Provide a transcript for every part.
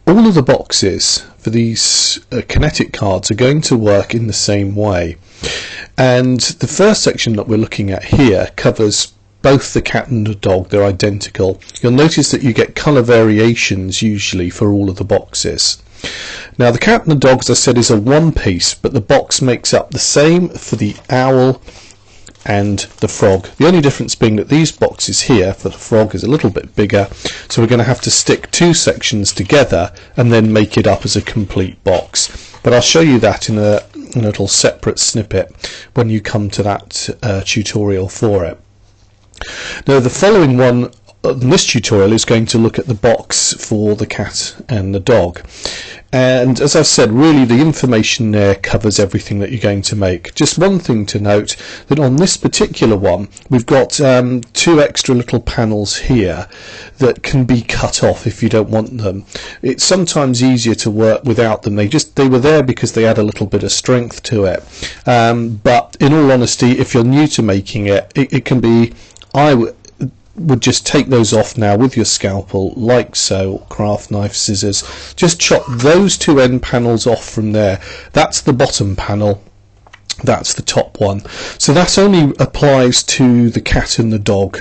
all of the boxes for these kinetic cards are going to work in the same way, and the first section that we're looking at here covers both the cat and the dog. They're identical. You'll notice that you get colour variations usually for all of the boxes. Now the cat and the dog, as I said, is a one piece, but the box makes up the same for the owl and the frog. The only difference being that these boxes here for the frog is a little bit bigger, so we're going to have to stick two sections together and then make it up as a complete box. But I'll show you that in a little separate snippet when you come to that tutorial for it. Now the following one in this tutorial is going to look at the box for the cat and the dog, and as I've said, really the information there covers everything that you're going to make. Just one thing to note, that on this particular one we've got two extra little panels here that can be cut off if you don't want them. It's sometimes easier to work without them. They were there because they add a little bit of strength to it, but in all honesty, if you're new to making it, it can be, I would just take those off now with your scalpel, like so, craft knife, scissors. Just chop those two end panels off from there. That's the bottom panel, that's the top one. So that only applies to the cat and the dog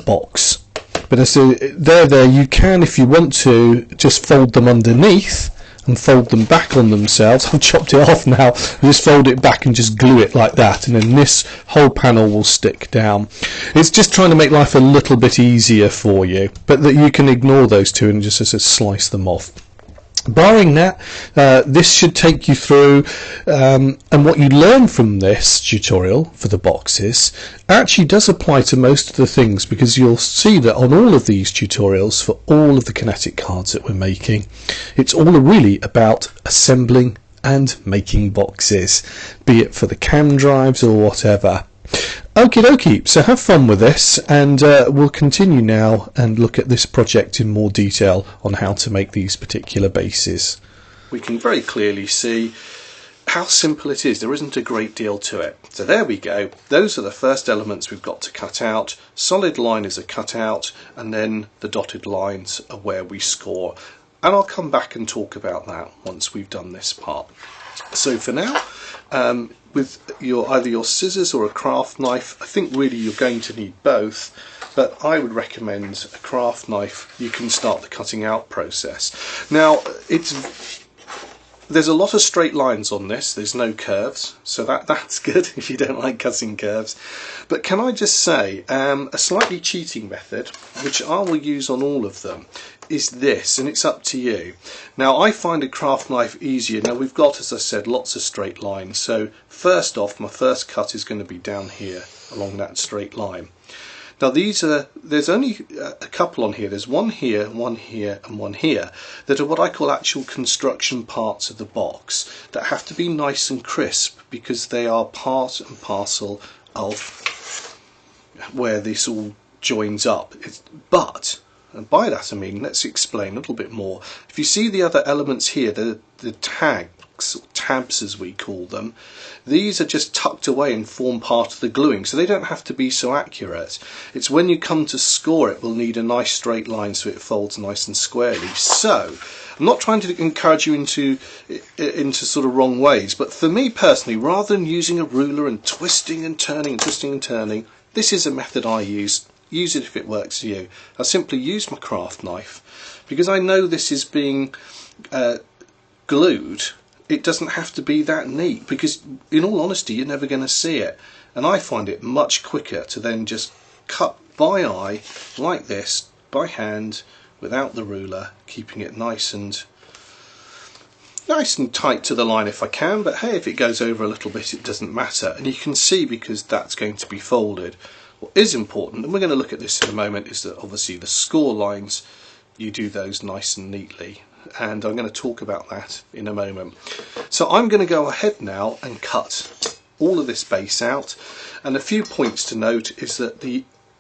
box. But as there you can, if you want to, just fold them underneath and fold them back on themselves. I've chopped it off now, just fold it back and just glue it like that, and then this whole panel will stick down. It's just trying to make life a little bit easier for you, but that you can ignore those two and just slice them off. Barring that, this should take you through, and what you learn from this tutorial for the boxes actually does apply to most of the things, because you'll see that on all of these tutorials for all of the kinetic cards that we're making, it's all really about assembling and making boxes, be it for the CAM drives or whatever. Okie dokie, so have fun with this, and we'll continue now and look at this project in more detail on how to make these particular bases. We can very clearly see how simple it is. There isn't a great deal to it. So there we go. Those are the first elements we've got to cut out. Solid line is a cutout, and then the dotted lines are where we score. And I'll come back and talk about that once we've done this part. So for now, with either your scissors or a craft knife, I think really you're going to need both, but I would recommend a craft knife. You can start the cutting out process. Now there's a lot of straight lines on this, there's no curves, so that's good if you don't like cutting curves. But can I just say, a slightly cheating method, which I will use on all of them, is this, and it's up to you. Now I find a craft knife easier. Now we've got, as I said, lots of straight lines, so first off, my first cut is going to be down here along that straight line. Now there's only a couple on here. There's one here, one here and one here that are what I call actual construction parts of the box that have to be nice and crisp, because they are part and parcel of where this all joins up. And by that I mean, let's explain a little bit more. If you see the other elements here, the tags, or tabs as we call them, these are just tucked away and form part of the gluing, so they don't have to be so accurate. It's when you come to score it, we'll need a nice straight line so it folds nice and squarely. So I'm not trying to encourage you into sort of wrong ways, but for me personally, rather than using a ruler and twisting and turning, this is a method I use. Use it if it works for you. I simply use my craft knife, because I know this is being glued. It doesn't have to be that neat, because in all honesty you're never going to see it, and I find it much quicker to then just cut by eye like this, by hand, without the ruler, keeping it nice and tight to the line if I can. But hey, if it goes over a little bit, it doesn't matter, and you can see because that's going to be folded. What is important, and we're going to look at this in a moment, is that obviously the score lines, you do those nice and neatly, and I'm going to talk about that in a moment. So I'm going to go ahead now and cut all of this base out, and a few points to note is that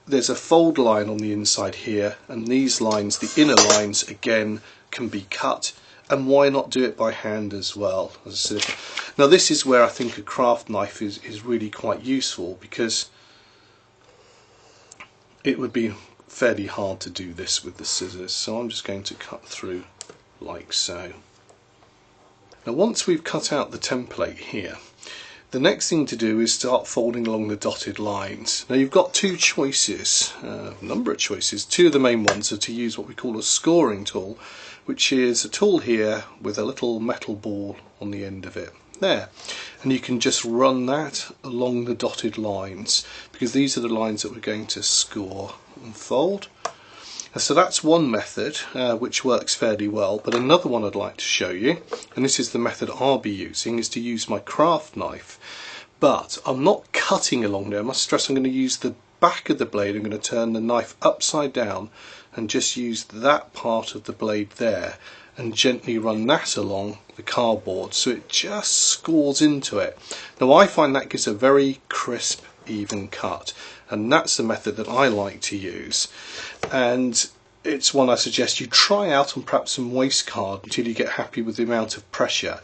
there's a fold line on the inside here, and these lines, the inner lines, again can be cut, and why not do it by hand as well? As I said, now this is where I think a craft knife is really quite useful, because it would be fairly hard to do this with the scissors. So I'm just going to cut through like so. Now once we've cut out the template here, the next thing to do is start folding along the dotted lines. Now you've got two choices, a number of choices. Two of the main ones are to use what we call a scoring tool, which is a tool here with a little metal ball on the end of it. There. And you can just run that along the dotted lines, because these are the lines that we're going to score and fold. So that's one method which works fairly well, but another one I'd like to show you, and this is the method I'll be using, is to use my craft knife. But I'm not cutting along there. I must stress I'm going to use the back of the blade. I'm going to turn the knife upside down and just use that part of the blade there and gently run that along the cardboard so it just scores into it. Now I find that gives a very crisp, even cut, and that's the method that I like to use, and it's one I suggest you try out on perhaps some waste card until you get happy with the amount of pressure.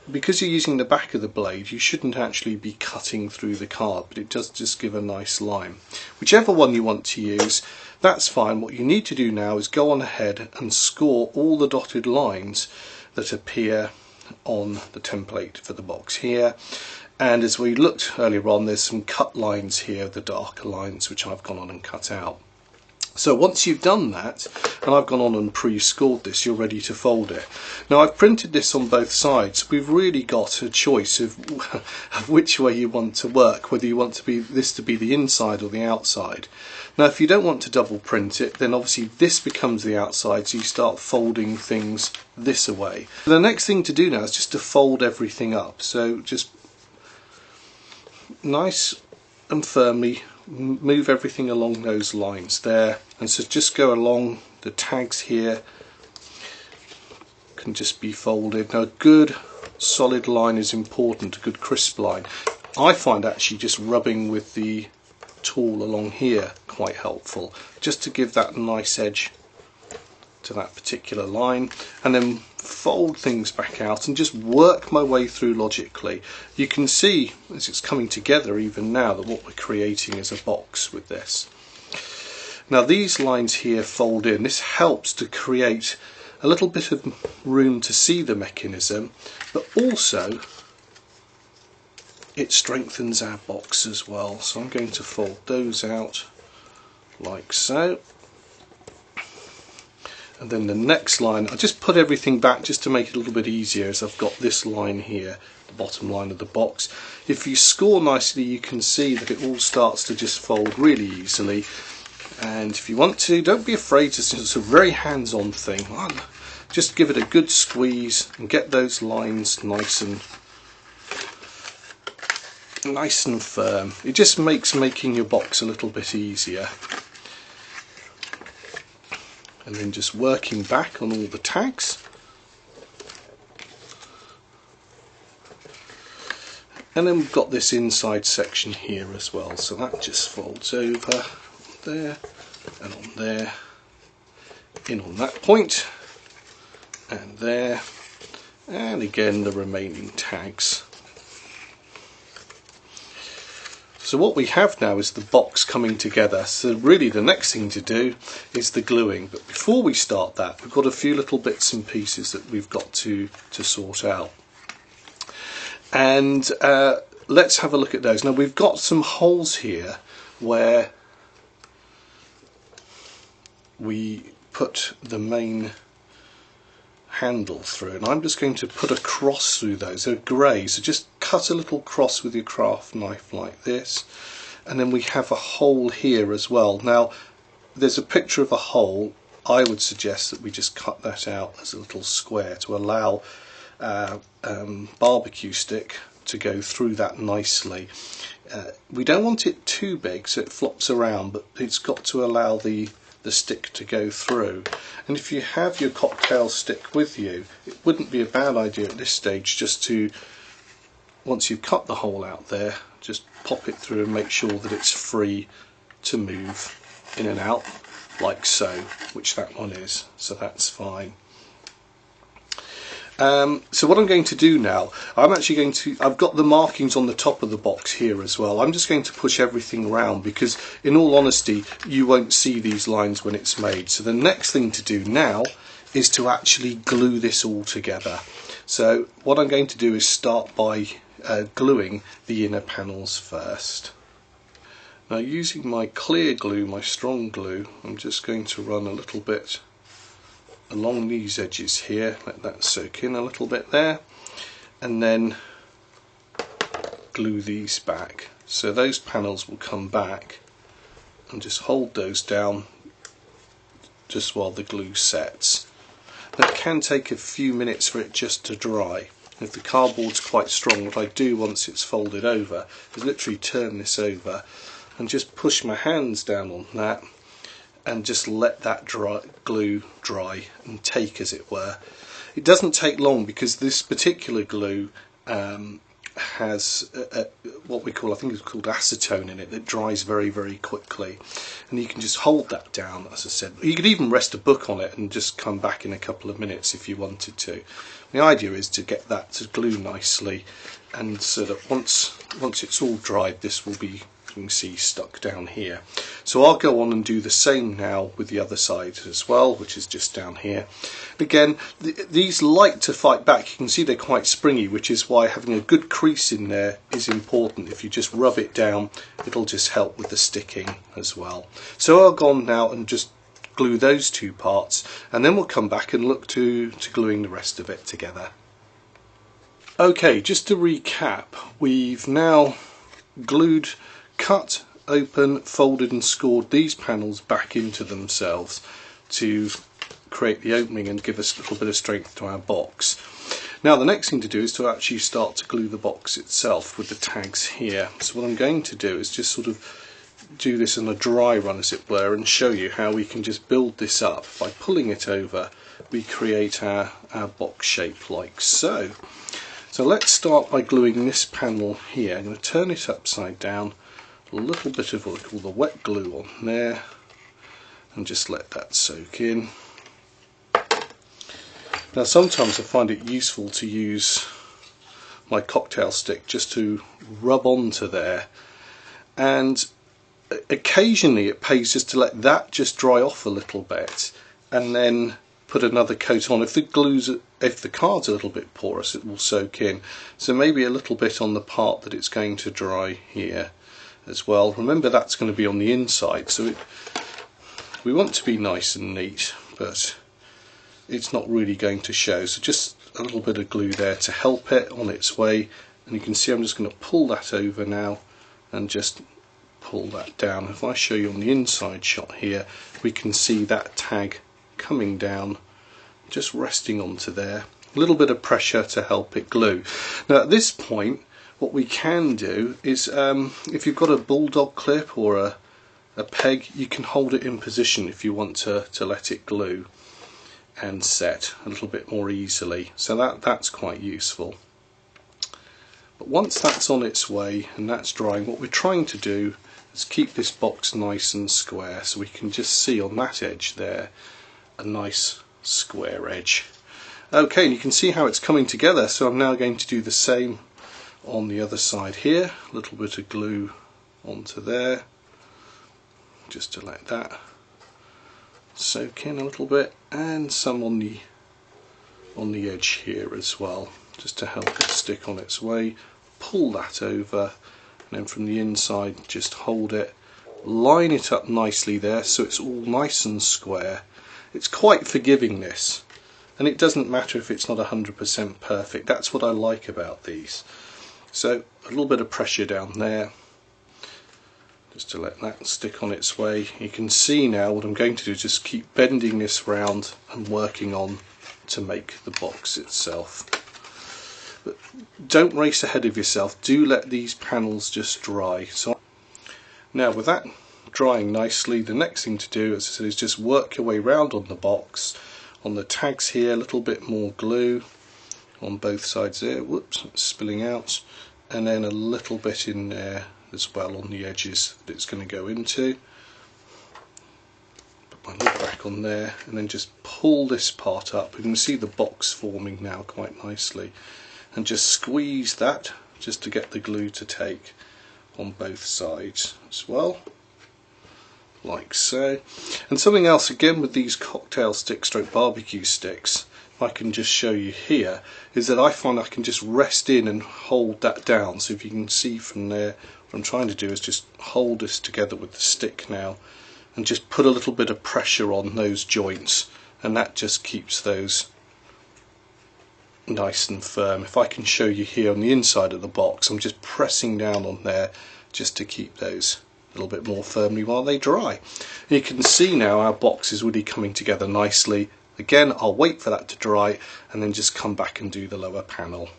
Because you're using the back of the blade, you shouldn't actually be cutting through the card, but it does just give a nice line. Whichever one you want to use, that's fine. What you need to do now is go on ahead and score all the dotted lines that appear on the template for the box here. And as we looked earlier on, there's some cut lines here, the darker lines, which I've gone on and cut out. So once you've done that, and I've gone on and pre-scored this, you're ready to fold it. Now I've printed this on both sides. We've really got a choice of which way you want to work, whether you want this to be the inside or the outside. Now if you don't want to double print it, then obviously this becomes the outside, so you start folding things this way. The next thing to do now is just to fold everything up. So just nice and firmly move everything along those lines there, and so just go along the tags here, can just be folded. Now a good solid line is important, a good crisp line. I find actually just rubbing with the tool along here quite helpful, just to give that nice edge to that particular line, and then fold things back out and just work my way through logically. You can see as it's coming together even now that what we're creating is a box with this. Now these lines here fold in. This helps to create a little bit of room to see the mechanism, but also it strengthens our box as well. So I'm going to fold those out like so. And then the next line, I'll just put everything back just to make it a little bit easier, as I've got this line here, the bottom line of the box. If you score nicely, you can see that it all starts to just fold really easily. And if you want to, don't be afraid to, it's a very hands-on thing. Just give it a good squeeze and get those lines nice and firm. It just makes making your box a little bit easier. And then just working back on all the tags. And then we've got this inside section here as well, so that just folds over there and on there, in on that point, and there, and again the remaining tags. So what we have now is the box coming together. So really the next thing to do is the gluing. But before we start that, we've got a few little bits and pieces that we've got to sort out. And let's have a look at those. Now we've got some holes here where we put the main handle through, and I'm just going to put a cross through those. They're grey, so just cut a little cross with your craft knife like this, and then we have a hole here as well. Now there's a picture of a hole. I would suggest that we just cut that out as a little square to allow barbecue stick to go through that nicely. We don't want it too big so it flops around, but it's got to allow the stick to go through. And if you have your cocktail stick with you, it wouldn't be a bad idea at this stage just to, once you've cut the hole out there, just pop it through and make sure that it's free to move in and out like so, which that one is, so that's fine. So what I'm going to do now, I've got the markings on the top of the box here as well. I'm just going to push everything around because in all honesty you won't see these lines when it's made. So the next thing to do now is to actually glue this all together. So what I'm going to do is start by gluing the inner panels first. Now, using my clear glue, my strong glue, I'm just going to run a little bit along these edges here, let that soak in a little bit there, and then glue these back. So those panels will come back, and just hold those down just while the glue sets. Now, it can take a few minutes for it just to dry. If the cardboard's quite strong, what I do once it's folded over is literally turn this over and just push my hands down on that and just let that glue dry and take, as it were. It doesn't take long because this particular glue has what we call, I think it's called acetone in it, that dries very, very quickly, and you can just hold that down. As I said, you could even rest a book on it and just come back in a couple of minutes if you wanted to. The idea is to get that to glue nicely, and so that once it's all dried, this will be, you can see, stuck down here. So I'll go on and do the same now with the other side as well, which is just down here. Again, these like to fight back. You can see they're quite springy, which is why having a good crease in there is important. If you just rub it down, it'll just help with the sticking as well. So I'll go on now and just glue those two parts, and then we'll come back and look to gluing the rest of it together. Okay, just to recap, we've now glued, cut, open, folded and scored these panels back into themselves to create the opening and give us a little bit of strength to our box. Now the next thing to do is to actually start to glue the box itself with the tags here. So what I'm going to do is just sort of do this in a dry run, as it were, and show you how we can just build this up. By pulling it over, we create our box shape like so. So let's start by gluing this panel here. I'm going to turn it upside down, a little bit of what we call the wet glue on there, and just let that soak in. Now sometimes I find it useful to use my cocktail stick just to rub onto there, and occasionally it pays just to let that just dry off a little bit and then put another coat on. If the card's a little bit porous, it will soak in, so maybe a little bit on the part that it's going to dry here as well. Remember, that's going to be on the inside, so we want to be nice and neat, but it's not really going to show, so just a little bit of glue there to help it on its way. And you can see I'm just going to pull that over now and just pull that down. If I show you on the inside shot here, we can see that tag coming down, just resting onto there. A little bit of pressure to help it glue. Now at this point, what we can do is, if you've got a bulldog clip or a peg, you can hold it in position if you want to let it glue and set a little bit more easily. So that's quite useful. But once that's on its way and that's drying, what we're trying to do is keep this box nice and square, so we can just see on that edge there a nice square edge. Okay, and you can see how it's coming together, so I'm now going to do the same on the other side here. A little bit of glue onto there just to let that soak in a little bit, and some on the edge here as well, just to help it stick on its way. Pull that over, and then from the inside just hold it, line it up nicely there so it's all nice and square. It's quite forgiving, this, and it doesn't matter if it's not 100% perfect. That's what I like about these. So a little bit of pressure down there just to let that stick on its way. You can see now what I'm going to do is just keep bending this round and working on to make the box itself. But don't race ahead of yourself, do let these panels just dry. So now with that drying nicely, the next thing to do, as I said, is just work your way round on the box. On the tags here, a little bit more glue on both sides there, whoops, it's spilling out, and then a little bit in there as well on the edges that it's going to go into. Put my lid back on there, and then just pull this part up. You can see the box forming now quite nicely, and just squeeze that just to get the glue to take on both sides as well. like so. And something else again with these cocktail sticks stroke barbecue sticks, if I can just show you here, is that I find I can just rest in and hold that down. So if you can see from there, what I'm trying to do is just hold this together with the stick now and just put a little bit of pressure on those joints, and that just keeps those nice and firm. If I can show you here on the inside of the box, I'm just pressing down on there just to keep those a little bit more firmly while they dry. You can see now our box is really coming together nicely. Again, I'll wait for that to dry and then just come back and do the lower panel.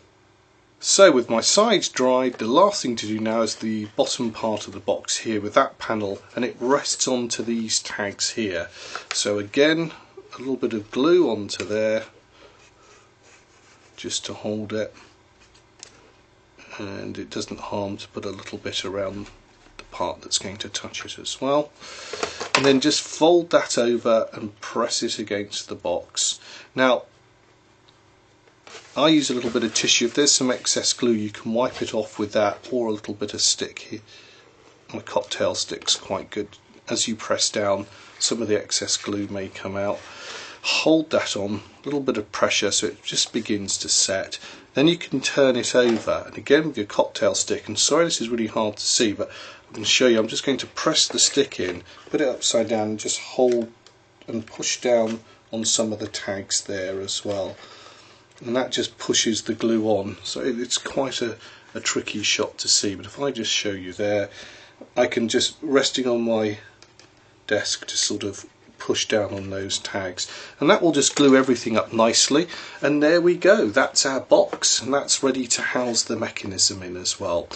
So with my sides dried, the last thing to do now is the bottom part of the box here with that panel, and it rests onto these tags here. So again, a little bit of glue onto there just to hold it, and it doesn't harm to put a little bit around the part that's going to touch it as well, and then just fold that over and press it against the box. Now I use a little bit of tissue. If there's some excess glue, you can wipe it off with that, or a little bit of stick here. My cocktail stick's quite good. As you press down, some of the excess glue may come out. Hold that on, a little bit of pressure so it just begins to set. Then you can turn it over, and again with your cocktail stick, and sorry this is really hard to see, but I can show you. I'm just going to press the stick in, put it upside down, and just hold and push down on some of the tags there as well. And that just pushes the glue on, so it's quite a tricky shot to see. But if I just show you there, I can just, resting on my desk, to sort of push down on those tags, and that will just glue everything up nicely. And there we go, that's our box, and that's ready to house the mechanism in as well.